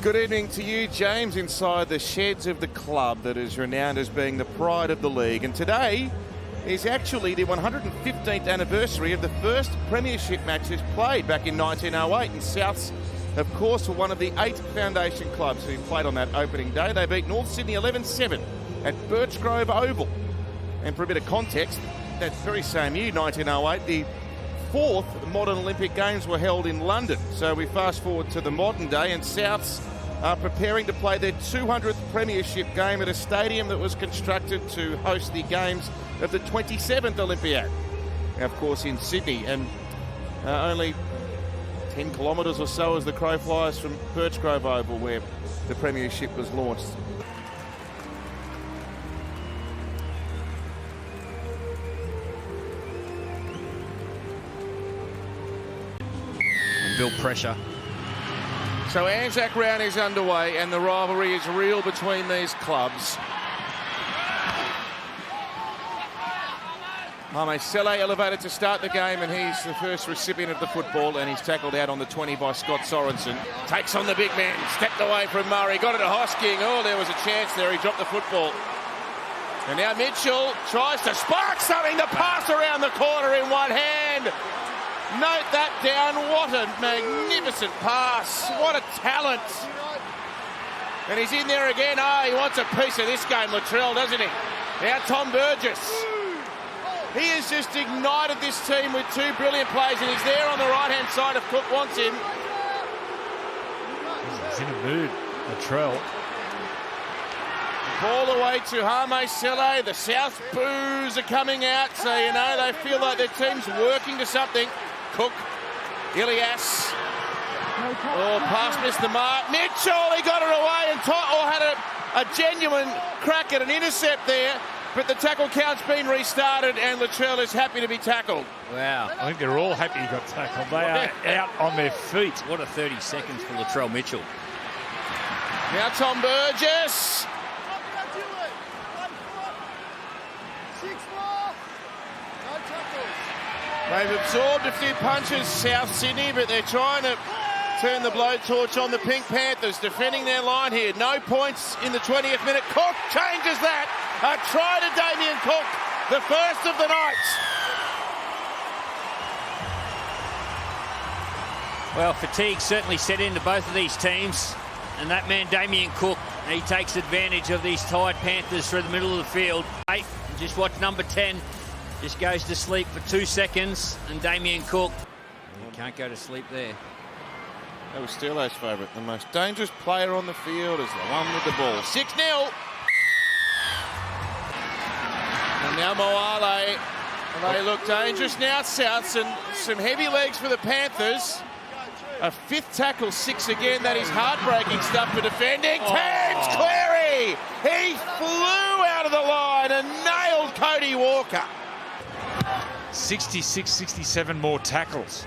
Good evening to you, James, inside the sheds of the club that is renowned as being the pride of the league. And today is actually the 115th anniversary of the first premiership matches played back in 1908. And Souths, of course, were one of the 8 foundation clubs who played on that opening day. They beat North Sydney 11-7 at Birchgrove Oval. And for a bit of context, that very same year, 1908, the 4th modern Olympic Games were held in London. So we fast forward to the modern day, and Souths are preparing to play their 200th premiership game at a stadium that was constructed to host the games of the 27th Olympiad. Now, of course, in Sydney, and only 10 kilometres or so as the crow flies from Birchgrove Oval, where the premiership was launched. Build pressure. So Anzac round is underway and the rivalry is real between these clubs. Jaime Sele elevated to start the game, and he's the first recipient of the football, and he's tackled out on the 20 by Scott Sorensen. Takes on the big man, stepped away from Murray, got it to Hosking. Oh, there was a chance there, he dropped the football. And now Mitchell tries to spark something to pass around the corner in one hand. Note that down, what a magnificent pass, what a talent. And he's in there again. Oh, he wants a piece of this game, Latrell, doesn't he? Now Tom Burgess. He has just ignited this team with 2 brilliant plays, and he's there on the right-hand side if Cook wants him. He's in a mood, Latrell. Ball away to Jaime Sele. The South boos are coming out, so you know they feel like their team's working to something. Cook, Ilias. Oh, pass missed the mark. Mitchell, he got it away and had a genuine crack at an intercept there. But the tackle count's been restarted and Latrell is happy to be tackled. Wow. I think they're all happy he got tackled. They are out on their feet. What a 30 seconds for Latrell Mitchell. Now Tom Burgess. They've absorbed a few punches, South Sydney, but they're trying to turn the blowtorch on the Pink Panthers, defending their line here. No points in the 20th minute. Cook changes that. A try to Damien Cook, the first of the night. Well, fatigue certainly set into both of these teams. And that man, Damien Cook, he takes advantage of these tired Panthers through the middle of the field. Just watch number 10. Just goes to sleep for 2 seconds, and Damien Cook, he can't go to sleep there. That was Steele's favourite. The most dangerous player on the field is the one with the ball. 6-0. And now Moale. They look dangerous now, Souths, and some heavy legs for the Panthers. A 5th tackle, 6 again. That is heartbreaking stuff for defending. Tans Cleary! He flew out of the line and nailed Cody Walker. 66, 67 more tackles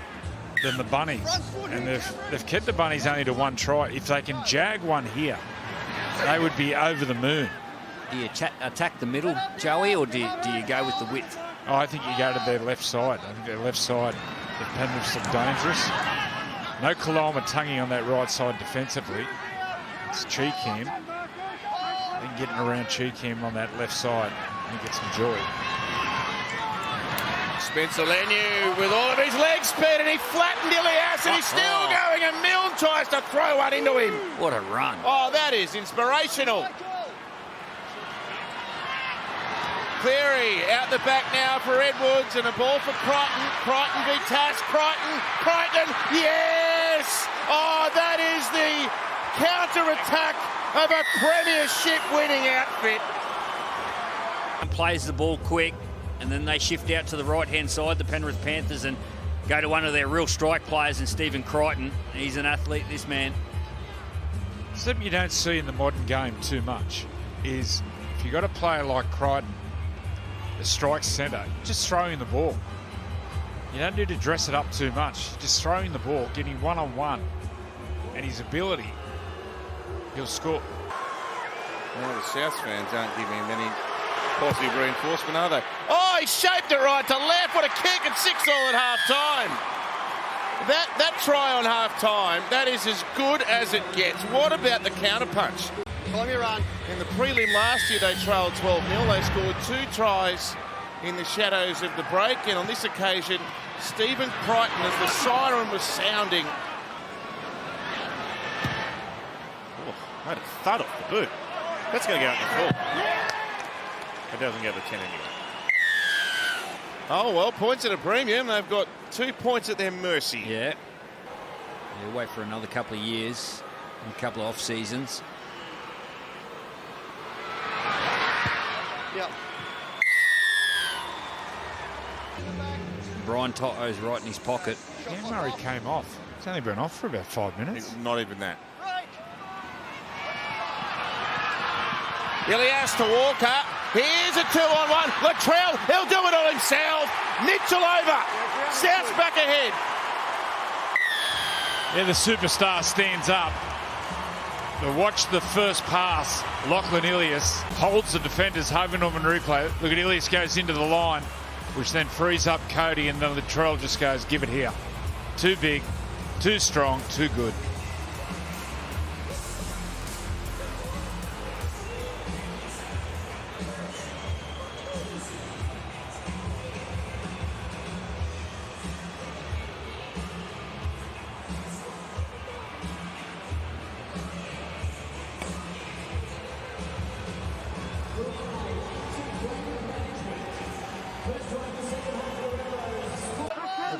than the Bunnies. And they've kept the Bunnies only to 1 try. If they can jag one here, they would be over the moon. Do you attack the middle, Joey, or do you go with the width? Oh, I think you go to their left side. I think their left side, the Penriths look dangerous. No Kalama tonguing on that right side defensively. It's Cheekham. Then getting around Cheekham on that left side. And get some joy. Spencer Leniu with all of his leg speed, and he flattened Ilias, and he's still going, and Milne tries to throw one into him. What a run. Oh, that is inspirational. Cleary out the back now for Edwards, and a ball for Crichton. Crichton v Tass. Crichton, yes! Oh, that is the counter-attack of a premiership winning outfit. Plays the ball quick, and then they shift out to the right-hand side, the Penrith Panthers, and go to one of their real strike players in Stephen Crichton. He's an athlete, this man. Something you don't see in the modern game too much is if you've got a player like Crichton, the strike centre, just throwing the ball. You don't need to dress it up too much. Just throwing the ball, getting one-on-one, and his ability, he'll score. Well, the South fans aren't giving him any positive reinforcement, are they? Oh, he shaped it right to left. What a kick, and 6 all at half-time. That try on half-time, that is as good as it gets. What about the counter-punch? Time your run. In the prelim last year, they trailed 12-0. They scored 2 tries in the shadows of the break, and on this occasion, Stephen Crichton, as the siren was sounding. Oh, had a thud off the boot. That's going to go out in the full. It doesn't go to 10 anyway. Oh, well, points at a premium. They've got 2 points at their mercy. Yeah. They'll wait for another couple of years and a couple of off seasons. Yep. Brian To'o's right in his pocket. Cam Murray came off. He's only been off for about 5 minutes. Not even that. Ilias to Walker. Here's a 2-on-1. Latrell, he'll do it all himself. Mitchell over. South's back ahead. Yeah, the superstar stands up. But watch the first pass. Lachlan Ilias holds the defenders. Harvey Norman replay. Look at Ilias goes into the line, which then frees up Cody, and then Latrell just goes, give it here. Too big, too strong, too good.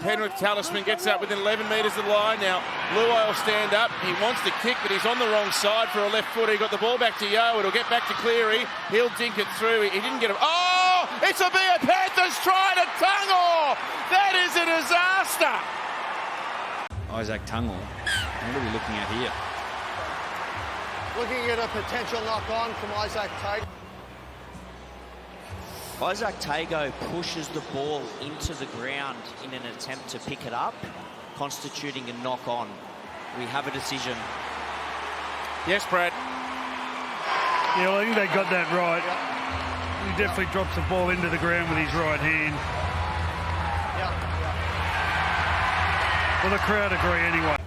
Penrith Talisman gets up within 11 metres of the line. Now, Luai will stand up. He wants to kick, but he's on the wrong side for a left footer. He got the ball back to Yeo. It'll get back to Cleary. He'll dink it through. He didn't get it. Oh! It's a Bia Panthers try to Tungor! That is a disaster! Isaac Tungor. What are we looking at here? Looking at a potential knock-on from Isaac Tate. Isaac Tago pushes the ball into the ground in an attempt to pick it up, constituting a knock-on. We have a decision. Yes, Brad. Yeah, well, I think they got that right. He definitely drops the ball into the ground with his right hand. Well, the crowd agree anyway.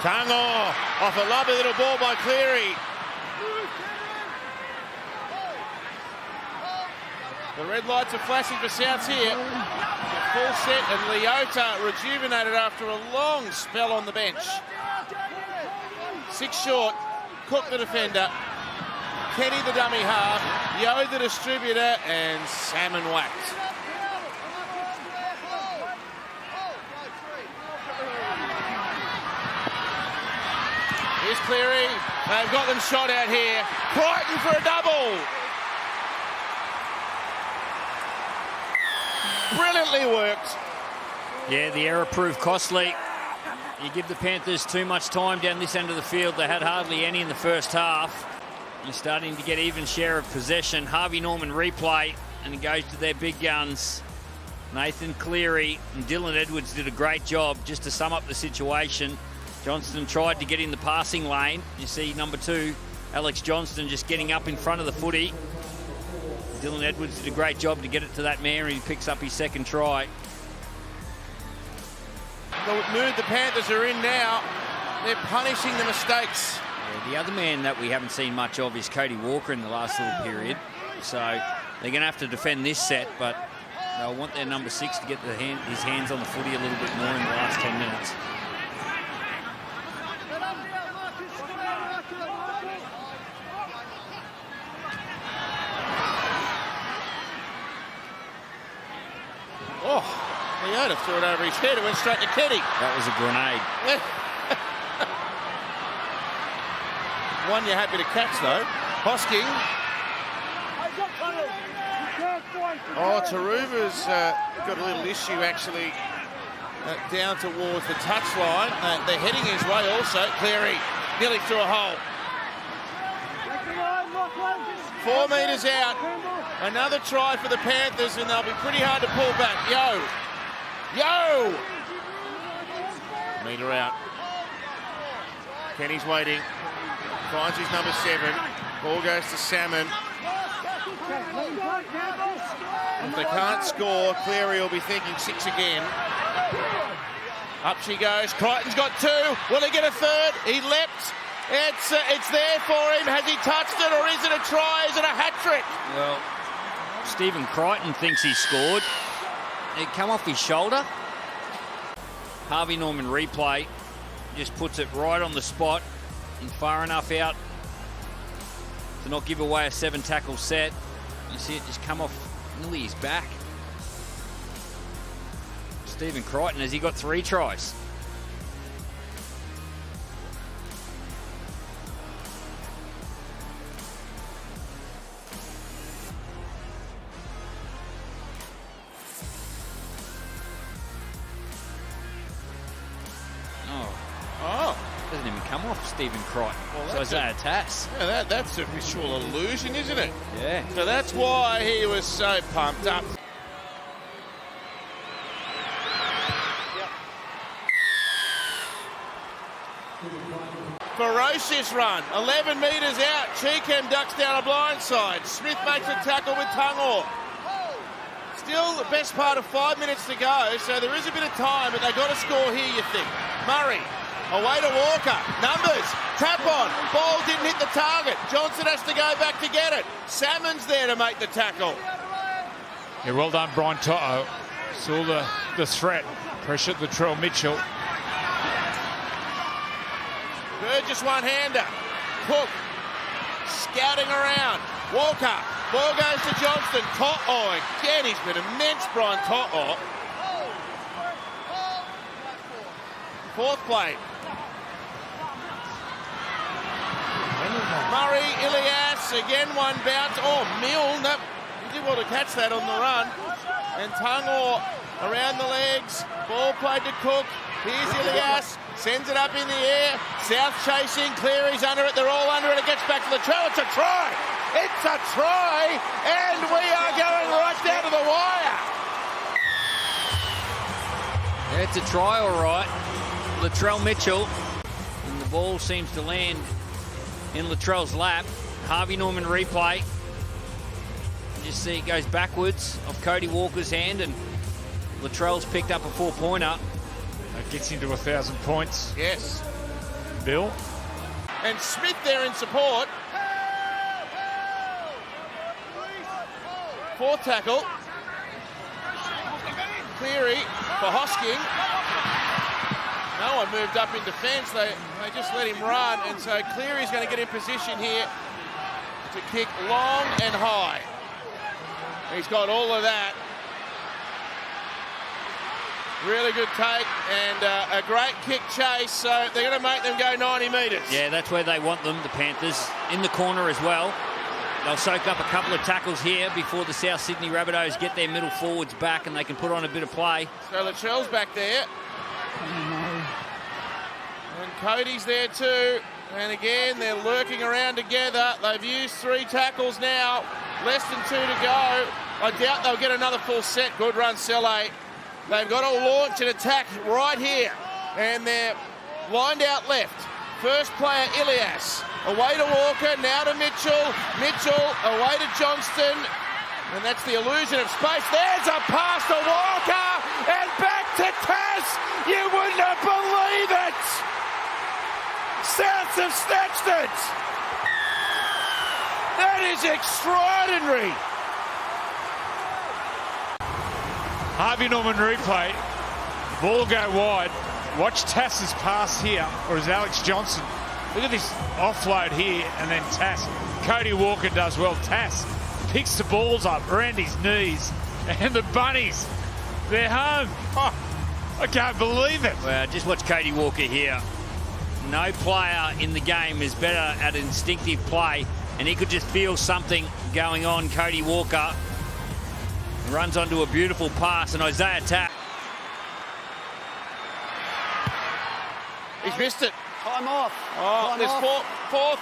Tungor off a lovely little ball by Cleary. The red lights are flashing for Souths here. The full set, and Leota rejuvenated after a long spell on the bench. 6 short. Cook the defender. Kenny the dummy half. Yeo the distributor, and Salmon whacked. Here's Cleary. They've got them shot out here. Crichton for a double. Brilliantly worked. Yeah, the error proved costly. You give the Panthers too much time down this end of the field. They had hardly any in the first half. You're starting to get even share of possession. Harvey Norman replay, and it goes to their big guns. Nathan Cleary and Dylan Edwards did a great job. Just to sum up the situation, Johnston tried to get in the passing lane. You see number 2, Alex Johnston, just getting up in front of the footy. Dylan Edwards did a great job to get it to that man, and he picks up his second try. The mood the Panthers are in now, they're punishing the mistakes. Yeah, the other man that we haven't seen much of is Cody Walker in the last little period. So they're going to have to defend this set, but they'll want their number 6 to get his hands on the footy a little bit more in the last 10 minutes. Oh, Leota threw it over his head. It went straight to Kenny. That was a grenade. One you're happy to catch, though. Hosking. Oh, Taruva's got a little issue, actually, down towards the touchline. They're heading his way also. Cleary nearly through a hole. 4 metres out. Another try for the Panthers, and they'll be pretty hard to pull back. Yo! Metre out. Kenny's waiting. Finds his number 7. Ball goes to Salmon. If they can't score, Cleary will be thinking 6 again. Up she goes. Crichton's got 2. Will he get a third? He leapt. It's there for him. Has he touched it, or is it a try? Is it a hat-trick? Well, Stephen Crichton thinks he scored. It come off his shoulder. Harvey Norman replay just puts it right on the spot and far enough out to not give away a 7-tackle set. You see it just come off nearly his back. Stephen Crichton, has he got 3 tries? Oh. Doesn't even come off Stephen Crichton. Well, So that's Isaiah Tass. Yeah, that's a visual illusion, isn't it? Yeah. So that's why he was so pumped up. Ferocious run, 11 metres out. Cheekham ducks down a blind side. Smith makes a tackle with Tungor. Still the best part of 5 minutes to go, so there is a bit of time, but they've got to score here, you think. Murray, away to Walker. Numbers, tap on. Ball didn't hit the target. Johnson has to go back to get it. Salmon's there to make the tackle. Yeah, well done, Brian Toto. Saw the threat. Pressured Latrell Mitchell. Burgess one-hander. Cook scouting around. Walker. Ball goes to Johnston. Toto again. He's been immense, Brian Toto. Fourth play. Murray, Ilias, again one bounce. Oh, Milne. No, he did well to catch that on the run. And Tungor around the legs. Ball played to Cook. Here's Ilias. Sends it up in the air. South chasing. Cleary's under it. They're all under it. It gets back to Latrell. It's a try. It's a try. And we are going right down to the wire. Yeah, it's a try, all right. Latrell Mitchell. And the ball seems to land in Latrell's lap. Harvey Norman replay. You just see it goes backwards off Cody Walker's hand, and Latrell's picked up a 4-pointer. That gets him to 1,000 points. Yes. Bill. And Smith there in support. Fourth tackle. Cleary for Hosking. No one moved up in defence. They just let him run, and so Cleary's going to get in position here to kick long and high. He's got all of that. Really good take and a great kick chase, so they're going to make them go 90 metres. Yeah, that's where they want them, the Panthers. In the corner as well. They'll soak up a couple of tackles here before the South Sydney Rabbitohs get their middle forwards back and they can put on a bit of play. So Latrell's back there. And Cody's there too. And again, they're lurking around together. They've used 3 tackles now. Less than 2 to go. I doubt they'll get another full set. Good run, Selle. They've got to launch an attack right here. And they're lined out left. First player, Ilias. Away to Walker, now to Mitchell. Mitchell away to Johnston. And that's the illusion of space. There's a pass to Walker. And back to Tass. You wouldn't believe it. Souths have snatched it. That is extraordinary. Harvey Norman replay. Ball go wide. Watch Tass's pass here, or is Alex Johnson? Look at this offload here, and then Tass. Cody Walker does well. Tass picks the balls up around his knees, and the Bunnies, they're home. Oh, I can't believe it. Well, just watch Cody Walker here. No player in the game is better at instinctive play, and he could just feel something going on. Cody Walker runs onto a beautiful pass, and Isaiah Tass. He's missed it. Time off. Oh, Time there's off.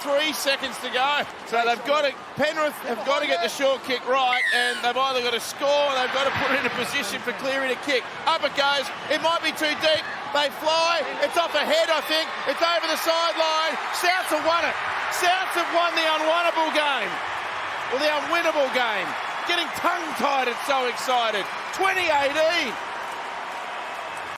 3 seconds to go. So they've got to, Penrith have got to get the short kick right, and they've either got to score or they've got to put it in a position for Cleary to kick. Up it goes. It might be too deep. They fly. It's off ahead, I think. It's over the sideline. Souths have won it. Souths have won the unwinnable game. Or the unwinnable game. getting tongue-tied, it's so excited. 2018.